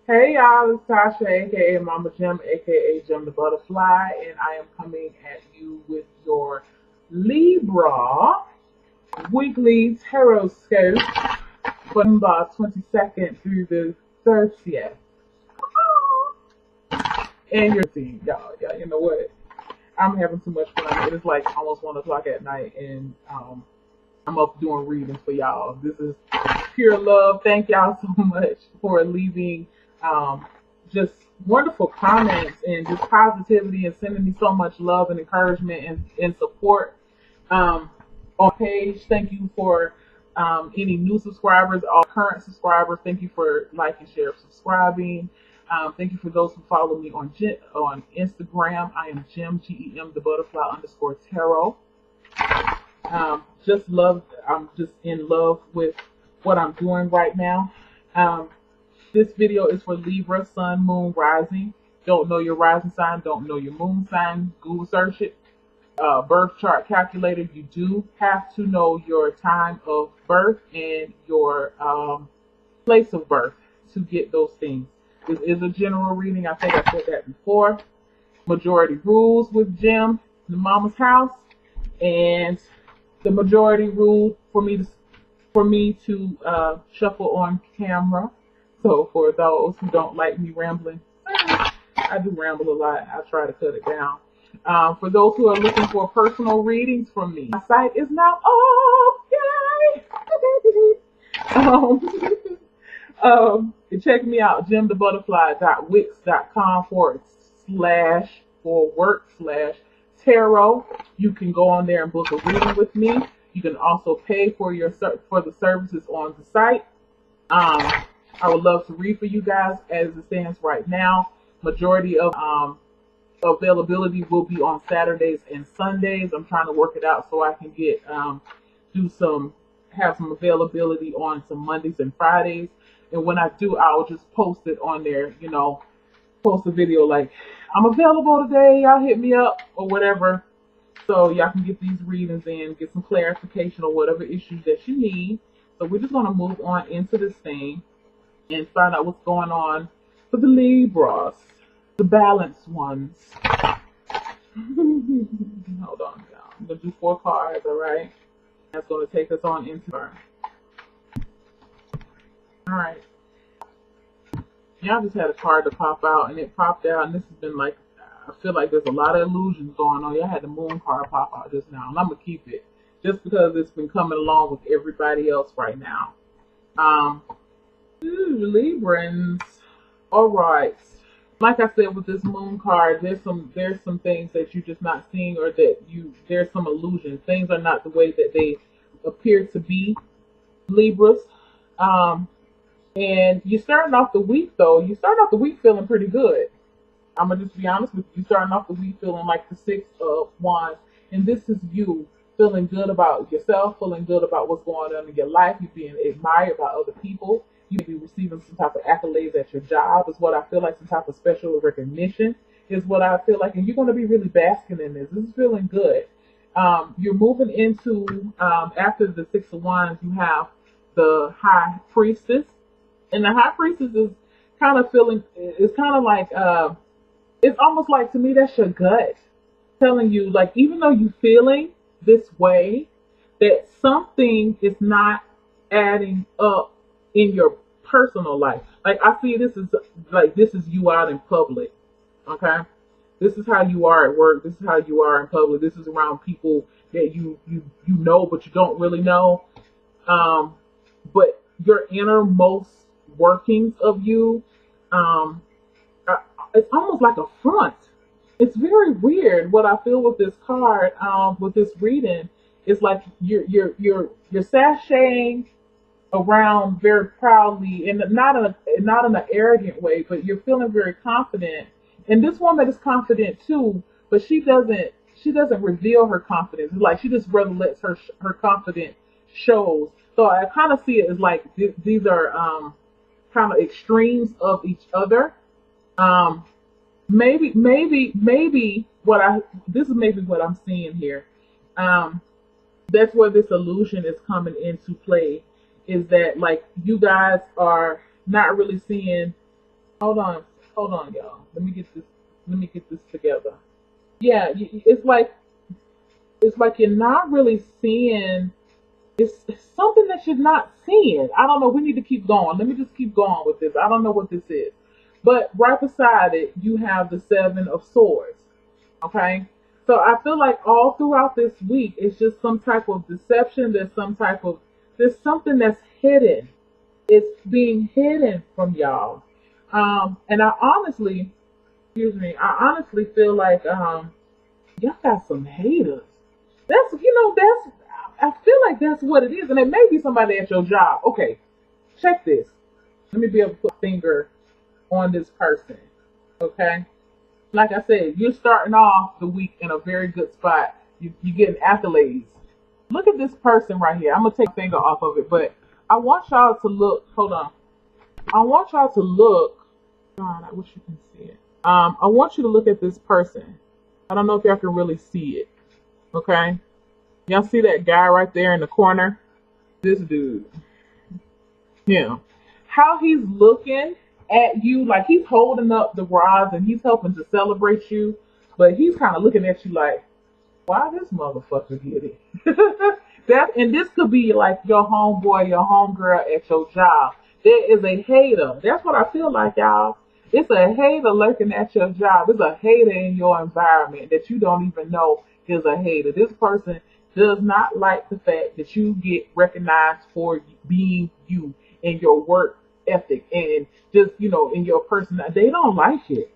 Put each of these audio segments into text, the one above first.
Hey y'all, it's Tasha, aka Mama Jim, aka Jim the Butterfly, and I am coming at you with your Libra weekly tarot scope for November 22nd through the 30th. And you're seeing y'all, you know what? I'm having too much fun. It is like almost 1 o'clock at night, and I'm up doing readings for y'all. This is pure love. Thank y'all so much for leaving just wonderful comments and just positivity and sending me so much love and encouragement and support on page. Thank you for any new subscribers, all current subscribers. Thank you for liking, share, subscribing. Thank you for those who follow me on Instagram. I am Jim, GEM, the butterfly _ tarot. I'm just in love with what I'm doing right now. This video is for Libra, Sun, Moon, Rising. Don't know your rising sign, don't know your moon sign, Google search it. Birth chart calculator, you do have to know your time of birth and your place of birth to get those things. This is a general reading. I think I said that before. Majority rules with Jim, the mama's house, and the majority rule for me to shuffle on camera. So for those who don't like me rambling, I do ramble a lot. I try to cut it down. For those who are looking for personal readings from me, my site is now yay! Check me out, jimthebutterfly.wix.com/tarot. You can go on there and book a reading with me. You can also pay for the services on the site. I would love to read for you guys as it stands right now. Majority of availability will be on Saturdays and Sundays. I'm trying to work it out so I can get have some availability on some Mondays and Fridays. And when I do, I'll just post it on there, post a video like, I'm available today, y'all hit me up or whatever. So y'all can get these readings in, get some clarification or whatever issues that you need. So we're just going to move on into this thing and find out what's going on for the Libras, the balanced ones. Hold on, y'all. I'm going to do 4 cards, all right? That's going to take us on into her. All right. Y'all just had a card to pop out, and it popped out, and this has been like, I feel like there's a lot of illusions going on. Y'all had the moon card pop out just now, and I'm going to keep it just because it's been coming along with everybody else right now. Librans. All right. Like I said with this moon card, there's some things that you're just not seeing, or that there's some illusion. Things are not the way that they appear to be, Libras. And you're starting off the week though. You start off the week feeling pretty good. I'm gonna just be honest with you. Starting off the week feeling like the 6 of Wands, and this is you feeling good about yourself, feeling good about what's going on in your life. You're being admired by other people. You may be receiving some type of accolades at your job, is what I feel like. Some type of special recognition is what I feel like, and you're going to be really basking in this. This is feeling good. You're moving into after the 6 of Wands, you have the High Priestess, and the High Priestess is kind of feeling. It's kind of like it's almost like, to me, that's your gut telling you, like, even though you're feeling this way, that something is not adding up in your personal life. Like, I see this is you out in public. Okay, this is how you are at work. This is how you are in public. This is around people that you know, but you don't really know. But your innermost workings of you, it's almost like a front. It's very weird what I feel with this card, with this reading. It's like you're sashaying around very proudly, and not in an arrogant way, but you're feeling very confident. And this woman is confident too, but she doesn't reveal her confidence. It's like she just rather lets her confidence shows. So I kind of see it as like these are kind of extremes of each other. Maybe this is maybe what I'm seeing here. That's where this illusion is coming into play, is that like you guys are not really seeing Hold on, hold on, y'all. Let me get this. Let me get this together. Yeah, it's like you're not really seeing. It's something that you're not seeing. I don't know. We need to keep going. Let me just keep going with this. I don't know what this is, but right beside it, you have the Seven of Swords. Okay, so I feel like all throughout this week, it's just some type of deception. There's something that's hidden. It's being hidden from y'all. And I honestly, excuse me, I honestly feel like y'all got some haters. That's I feel like that's what it is, and it may be somebody at your job. Okay, check this. Let me be able to put a finger on this person. Okay, like I said, you're starting off the week in a very good spot. You're getting accolades. Look at this person right here. I'm gonna take a finger off of it, but I want y'all to look. Hold on. I want y'all to look. God, I wish you can see it. I want you to look at this person. I don't know if y'all can really see it. Okay, y'all see that guy right there in the corner? This dude, him. How he's looking at you, like he's holding up the rods and he's helping to celebrate you, but he's kind of looking at you like, why this motherfucker get it? And this could be like your homeboy, your homegirl at your job. There is a hater. That's what I feel like, y'all. It's a hater lurking at your job. It's a hater in your environment that you don't even know is a hater. This person does not like the fact that you get recognized for being you in your work ethic and just, in your person. They don't like it.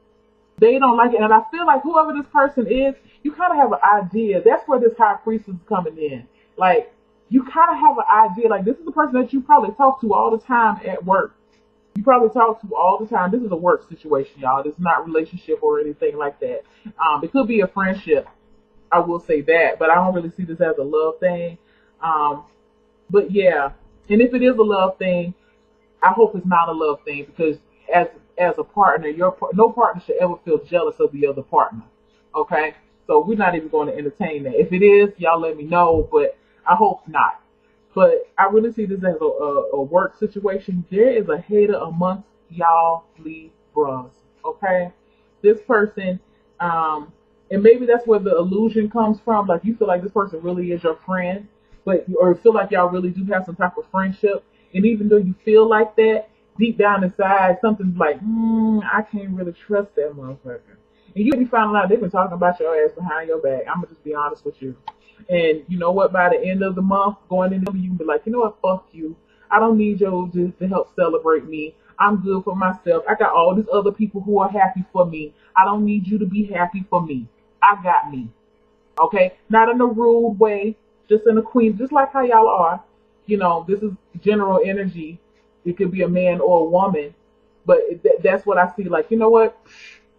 They don't like it. And I feel like whoever this person is, you kind of have an idea. That's where this high priestess is coming in. Like, you kind of have an idea. Like, this is the person that you probably talk to all the time at work. You probably talk to all the time. This is a work situation, y'all. This is not relationship or anything like that. It could be a friendship. I will say that. But I don't really see this as a love thing. But yeah. And if it is a love thing, I hope it's not a love thing because as a partner, no partner should ever feel jealous of the other partner. Okay, so we're not even going to entertain that. If it is, y'all let me know, but I hope not. But I really see this as a work situation. There is a hater amongst y'all Libras. Okay, this person, and maybe that's where the illusion comes from. Like you feel like this person really is your friend, or feel like y'all really do have some type of friendship. And even though you feel like that, deep down inside, something's like, I can't really trust that motherfucker. And you be finding out they've been talking about your ass behind your back. I'm gonna just be honest with you. And you know what? By the end of the month, going into you can be like, you know what? Fuck you. I don't need you to help celebrate me. I'm good for myself. I got all these other people who are happy for me. I don't need you to be happy for me. I got me. Okay? Not in a rude way, just in a queen, just like how y'all are. This is general energy. It could be a man or a woman, but that's what I see. Like, you know what?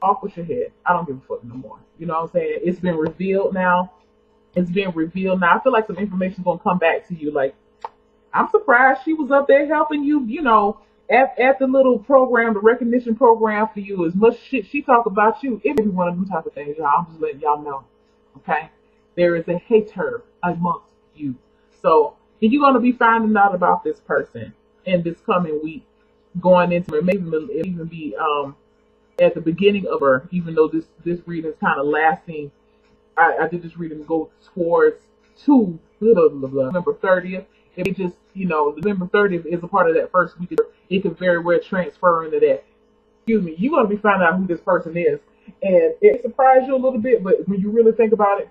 Off with your head. I don't give a fuck no more. You know what I'm saying? It's been revealed now. It's been revealed now. I feel like some information's gonna come back to you. Like, I'm surprised she was up there helping you. At the little program, the recognition program for you. As much shit she talk about you, it may be one of them type of things, y'all. I'm just letting y'all know. Okay? There is a hater amongst you. So, and you're gonna be finding out about this person in this coming week, going into it. Maybe it'll even be at the beginning of her, even though this reading is kind of lasting. I did this reading go towards to November 30th. If it just, November 30th is a part of that first week. It could very well transfer into that. Excuse me. You're going to be finding out who this person is. And it surprised you a little bit, but when you really think about it,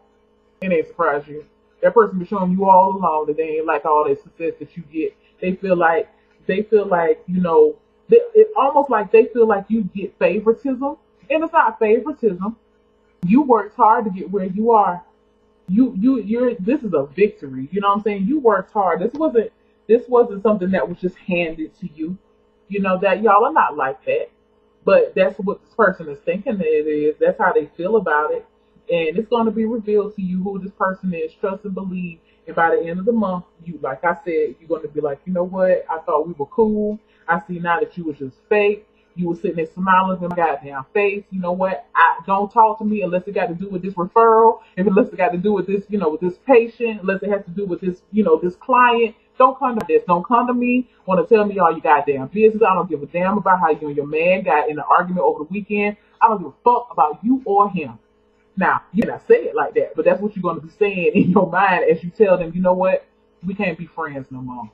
it ain't surprised you. That person been showing you all along that they ain't like all that success that you get. They feel like, it's almost like they feel like you get favoritism. And it's not favoritism. You worked hard to get where you are. This is a victory. You know what I'm saying? You worked hard. This wasn't something that was just handed to you. That y'all are not like that. But that's what this person is thinking that it is. That's how they feel about it. And it's going to be revealed to you who this person is. Trust and believe. And by the end of the month, like I said, you're going to be like, you know what? I thought we were cool. I see now that you was just fake. You were sitting there smiling in my goddamn face. You know what? Don't talk to me unless it got to do with this referral. Unless it got to do with this, with this patient. Unless it has to do with this, this client. Don't come to this. Don't come to me. Want to tell me all your goddamn business. I don't give a damn about how you and your man got in an argument over the weekend. I don't give a fuck about you or him. Now, you cannot say it like that, but that's what you're going to be saying in your mind as you tell them, you know what? We can't be friends no more.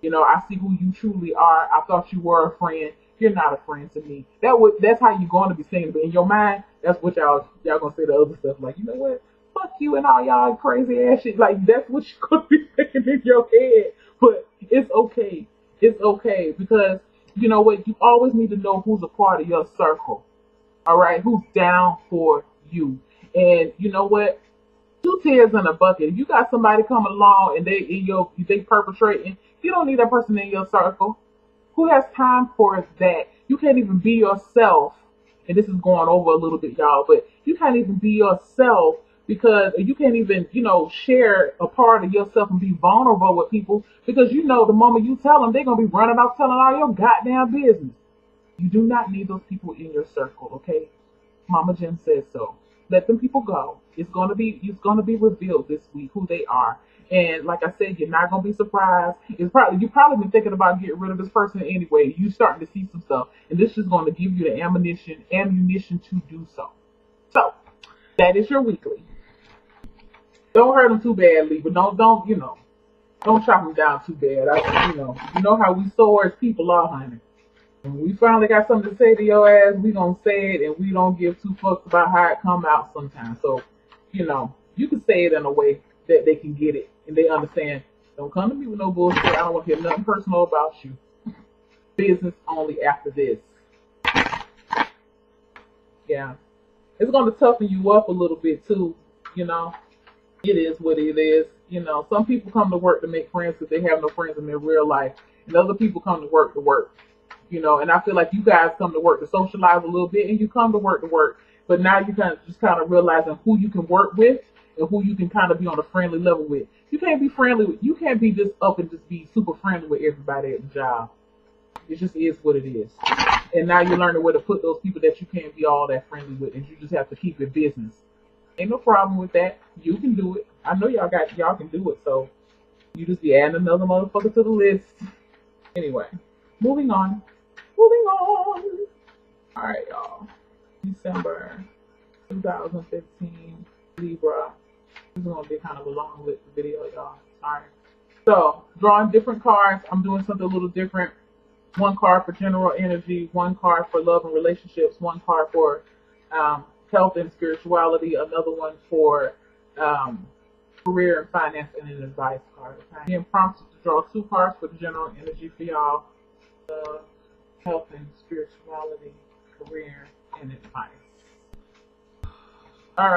You know, I see who you truly are. I thought you were a friend. You're not a friend to me. That's how you're going to be saying it. But in your mind, that's what y'all gonna say the other stuff. Like, you know what? Fuck you and all y'all crazy ass shit. Like, that's what you're gonna be thinking in your head. But it's okay. It's okay, because you know what? You always need to know who's a part of your circle. All right, who's down for you. And you know what? Two tears in a bucket. If you got somebody coming along and they perpetrating, you don't need that person in your circle. Who has time for that? You can't even be yourself. And this is going over a little bit, y'all, but you can't even be yourself because you can't even, share a part of yourself and be vulnerable with people because you know the moment you tell them, they're going to be running off telling all your goddamn business. You do not need those people in your circle, okay? Mama Jen says so. Let them people go. It's gonna be revealed this week who they are. And like I said, you're not gonna be surprised. You probably been thinking about getting rid of this person anyway. You starting to see some stuff, and this is going to give you the ammunition to do so. So that is your weekly. Don't hurt them too badly, but don't chop them down too bad. You know how we swords people are, honey. When we finally got something to say to your ass, we gonna say it, and we don't give two fucks about how it come out sometimes. So, you can say it in a way that they can get it and they understand. Don't come to me with no bullshit. I don't want to hear nothing personal about you. Business only after this. Yeah, it's gonna toughen you up a little bit too. It is what it is. Some people come to work to make friends because they have no friends in their real life, and other people come to work to work. And I feel like you guys come to work to socialize a little bit, and you come to work, but now you kind of realizing who you can work with and who you can kind of be on a friendly level with. You can't be just up and just be super friendly with everybody at the job. It just is what it is. And now you're learning where to put those people that you can't be all that friendly with, and you just have to keep it business. Ain't no problem with that. You can do it. I know y'all can do it, so you just be adding another motherfucker to the list. Anyway, moving on. All right, y'all. December 2015, Libra. This is going to be kind of a long video, y'all. All right. So, drawing different cards. I'm doing something a little different. One card for general energy, one card for love and relationships, one card for health and spirituality, another one for career and finance, and an advice card. Okay? Being prompted to draw two cards for the general energy for y'all. Health and spirituality, career, and advice. All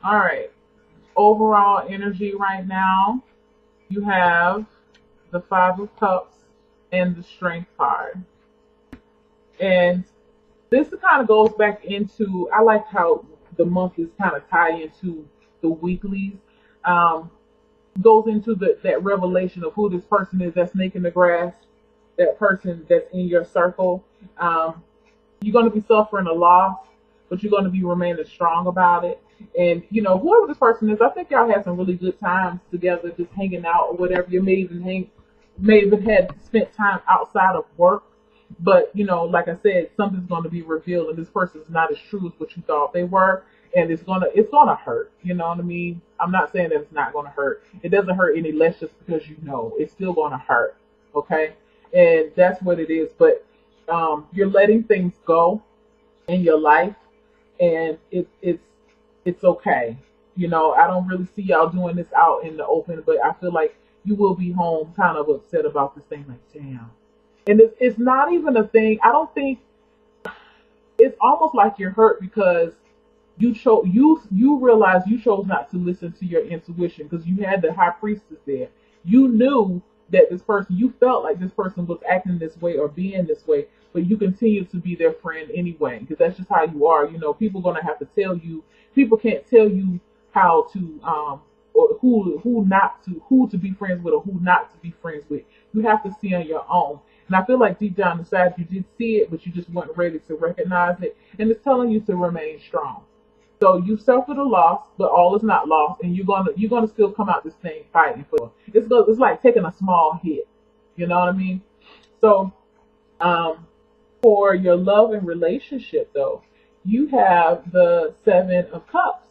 right. Overall energy right now, you have the Five of Cups and the Strength card. And this kind of goes back into, I like how the month is kind of tied into the weeklies. Goes into that revelation of who this person is that's snaking the grass. That person that's in your circle. You're going to be suffering a loss, but you're going to be remaining strong about it. And, whoever this person is, I think y'all had some really good times together, just hanging out or whatever. You may even had spent time outside of work. But, like I said, something's going to be revealed, and this person's not as true as what you thought they were. And it's gonna hurt. You know what I mean? I'm not saying that it's not going to hurt. It doesn't hurt any less just because it's still going to hurt. Okay? And that's what it is. But you're letting things go in your life, and it's okay. I don't really see y'all doing this out in the open, but I feel like you will be home kind of upset about this thing. Like, damn. And it's not even a thing. I don't think it's almost like you're hurt because you realize you chose not to listen to your intuition because you had the High Priestess there. You knew that you felt like this person was acting this way or being this way, but you continue to be their friend anyway, because that's just how you are. People are going to have to tell you, people can't tell you how to, or who to be friends with or who not to be friends with. You have to see on your own. And I feel like deep down inside you did see it, but you just weren't ready to recognize it. And it's telling you to remain strong. So you suffered a loss, but all is not lost, and you're gonna still come out this thing fighting for. It's like taking a small hit. You know what I mean? So um, for your love and relationship, though, you have the Seven of Cups.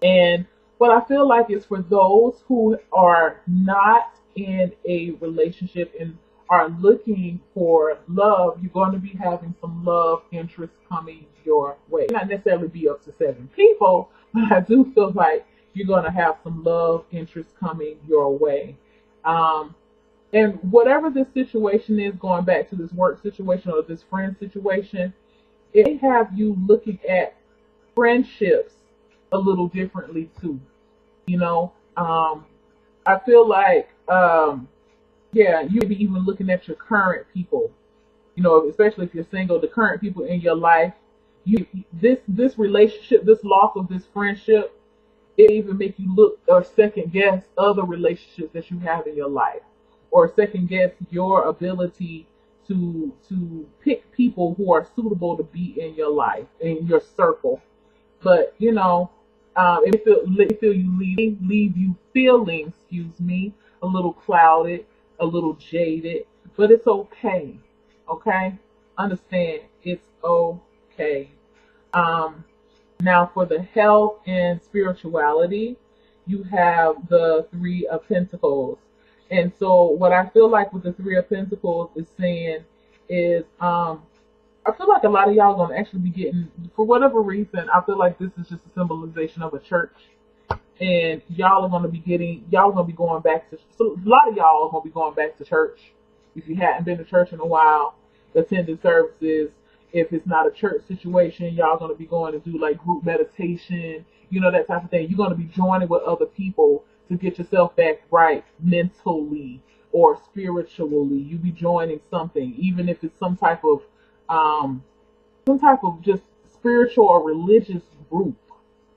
And what I feel like is for those who are not in a relationship and are looking for love, you're going to be having some love interest coming your way. Not necessarily be up to seven people, but I do feel like you're going to have some love interest coming your way. Um, and whatever this situation is, going back to this work situation or this friend situation, it may have you looking at friendships a little differently too. You know, I feel like, yeah, you may be even looking at your current people. You know, especially if you're single, the current people in your life. This relationship, this loss of this friendship, it even make you look or second guess other relationships that you have in your life, or second guess your ability to pick people who are suitable to be in your life, in your circle. But it feel you leave you feeling, excuse me, a little clouded, a little jaded, but it's okay. Okay, understand, it's okay. Um, Now for the health and spirituality, you have the Three of Pentacles. And so what I feel like with the Three of Pentacles is saying is, I feel like a lot of y'all are gonna actually be getting, for whatever reason, I feel like this is just a symbolization of a church. And y'all are gonna be going back to, so a lot of y'all are gonna be going back to church. If you hadn't been to church in a while, attending services. If it's not a church situation, y'all gonna be going to do like group meditation, that type of thing. You're gonna be joining with other people to get yourself back right mentally or spiritually. You be joining something, even if it's um some type of just spiritual or religious group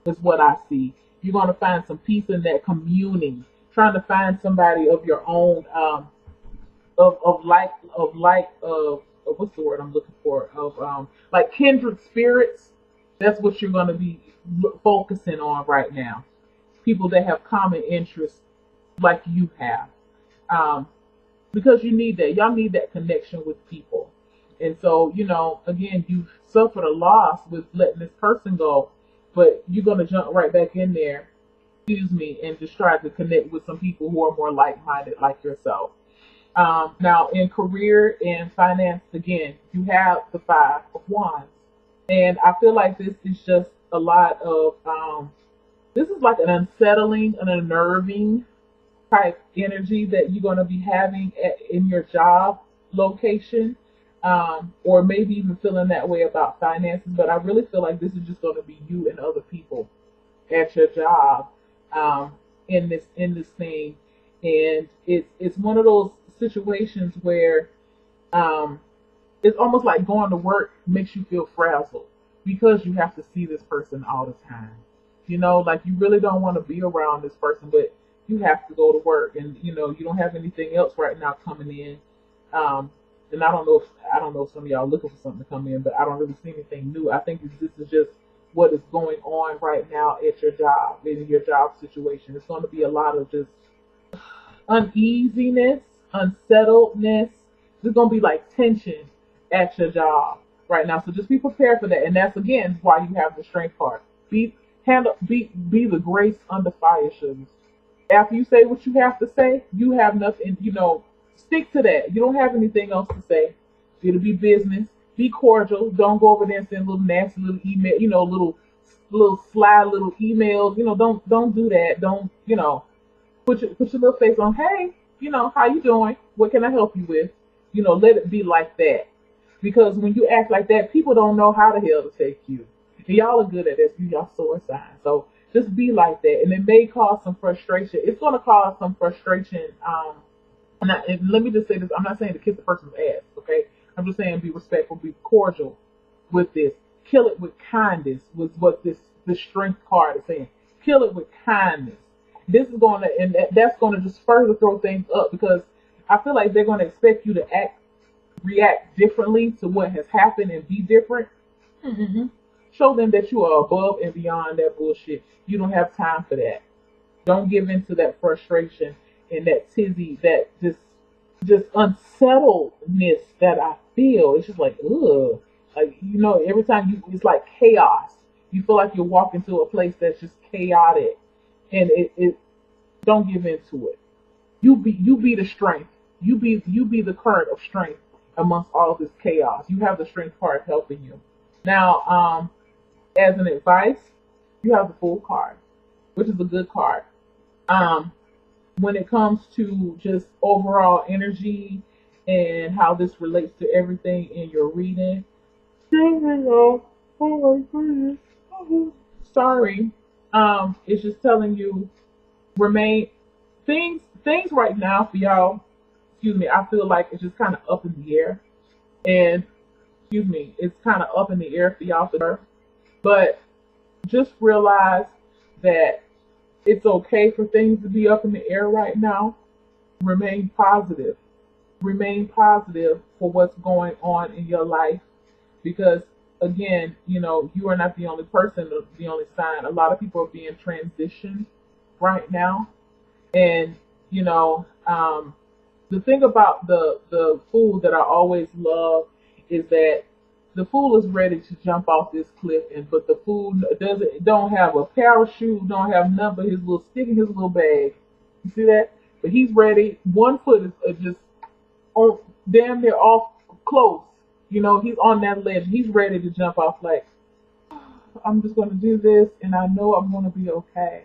is what I see. You're gonna find some peace in that communing, trying to find somebody of your own, of what's the word I'm looking for, of like kindred spirits. That's what you're going to be focusing on right now. People that have common interests like you have, um, because you need that. Y'all need that connection with people. And so, again, you suffered a loss with letting this person go, but you're going to jump right back in there, excuse me, and just try to connect with some people who are more like-minded like yourself. Now, in career and finance, again, you have the Five of Wands. And I feel like this is just a lot of, this is like an unsettling, an unnerving type energy that you're going to be having in your job location, or maybe even feeling that way about finances. But I really feel like this is just going to be you and other people at your job, in this thing. And it's one of those situations where, it's almost like going to work makes you feel frazzled because you have to see this person all the time. Like you really don't want to be around this person, but you have to go to work, and you don't have anything else right now coming in. And I don't know if some of y'all are looking for something to come in, but I don't really see anything new. I think this is just what is going on right now at your job, in your job situation. It's going to be a lot of just uneasiness, unsettledness. There's gonna be like tension at your job right now. So just be prepared for that. And that's again why you have the strength card. Be the grace under fire, sugars. After you say what you have to say, you have nothing, stick to that. You don't have anything else to say. It'll be business. Be cordial. Don't go over there and send little nasty little email, little sly little emails. Don't do that. Don't, put your little face on. Hey, how you doing? What can I help you with? Let it be like that. Because when you act like that, people don't know how the hell to take you. And y'all are good at this. Y'all sword signs. So just be like that. And it may cause some frustration. It's going to cause some frustration. And let me just say this. I'm not saying to kiss the person's ass, okay? I'm just saying be respectful, be cordial with this. Kill it with kindness was what this strength card is saying. Kill it with kindness. This is going to, and that's going to just further throw things up, because I feel like they're going to expect you to react differently to what has happened and be different. Mm-hmm. Show them that you are above and beyond that bullshit. You don't have time for that. Don't give in to that frustration and that tizzy, that just unsettledness that I feel. It's just like, ugh. Like, every time it's like chaos. You feel like you're walking to a place that's just chaotic. And it don't give in to it. You be the strength. You be the current of strength amongst all this chaos. You have the strength part helping you. Now, as an advice, you have the Fool card, which is a good card. Um, when it comes to just overall energy and how this relates to everything in your reading. Oh my goodness. Sorry. It's just telling you remain things right now for y'all. Excuse me. I feel like it's just kind of up in the air, and excuse me, it's kind of up in the air for y'all for sure. But just realize that it's okay for things to be up in the air right now. Remain positive. Remain positive for what's going on in your life, because again, you are not the only person, the only sign. A lot of people are being transitioned right now. And the thing about the Fool that I always love is that the Fool is ready to jump off this cliff, but the Fool don't have a parachute, don't have none but his little stick in his little bag. You see that? But he's ready. One foot is just on damn near off close. He's on that ledge. He's ready to jump off. Like, I'm just going to do this, and I know I'm going to be okay.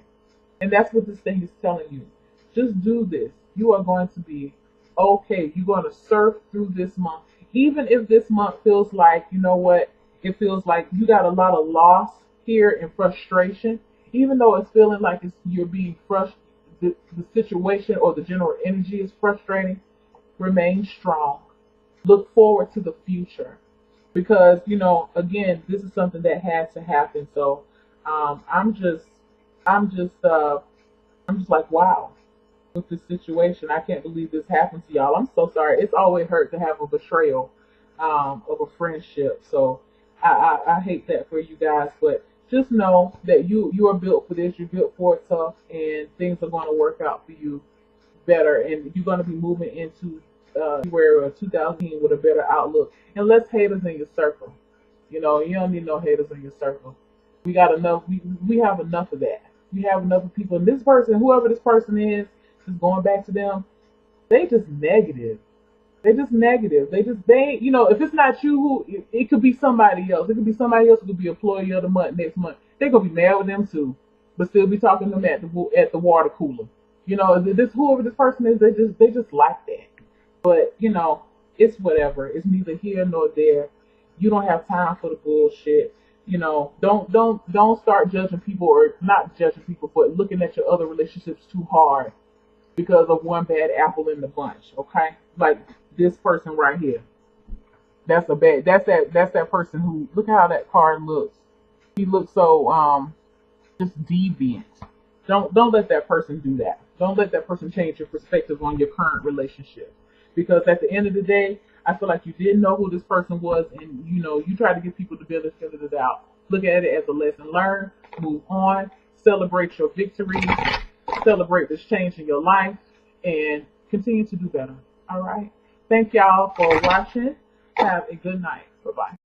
And that's what this thing is telling you. Just do this. You are going to be okay. You're going to surf through this month. Even if this month feels like, it feels like you got a lot of loss here and frustration. Even though it's feeling like you're being frustrated, the situation or the general energy is frustrating, remain strong. Look forward to the future. Because, again, this is something that has to happen. So I'm just like, wow, with this situation. I can't believe this happened to y'all. I'm so sorry. It's always hurt to have a betrayal of a friendship. So I hate that for you guys. But just know that you are built for this. You're built for it tough, and things are going to work out for you better. And you're going to be moving into February of 2000 with a better outlook. And less haters in your circle. You don't need no haters in your circle. We got enough. We have enough of that. We have enough of people. And this person, whoever this person is, just going back to them, they just negative. They just negative. If it's not you, it could be somebody else. It could be somebody else who could be employee of the month next month. They're gonna be mad with them too, but still be talking to them at the water cooler. Whoever this person is, they just like that. But it's whatever. It's neither here nor there. You don't have time for the bullshit. Don't start judging people, or not judging people, but looking at your other relationships too hard because of one bad apple in the bunch. Okay, like this person right here. That's that person who, look how that card looks. He looks so just deviant. Don't let that person do that. Don't let that person change your perspective on your current relationship. Because at the end of the day, I feel like you didn't know who this person was, and you try to give people the benefit of the doubt. Look at it as a lesson learned. Move on. Celebrate your victories. Celebrate this change in your life, and continue to do better. All right. Thank y'all for watching. Have a good night. Bye bye.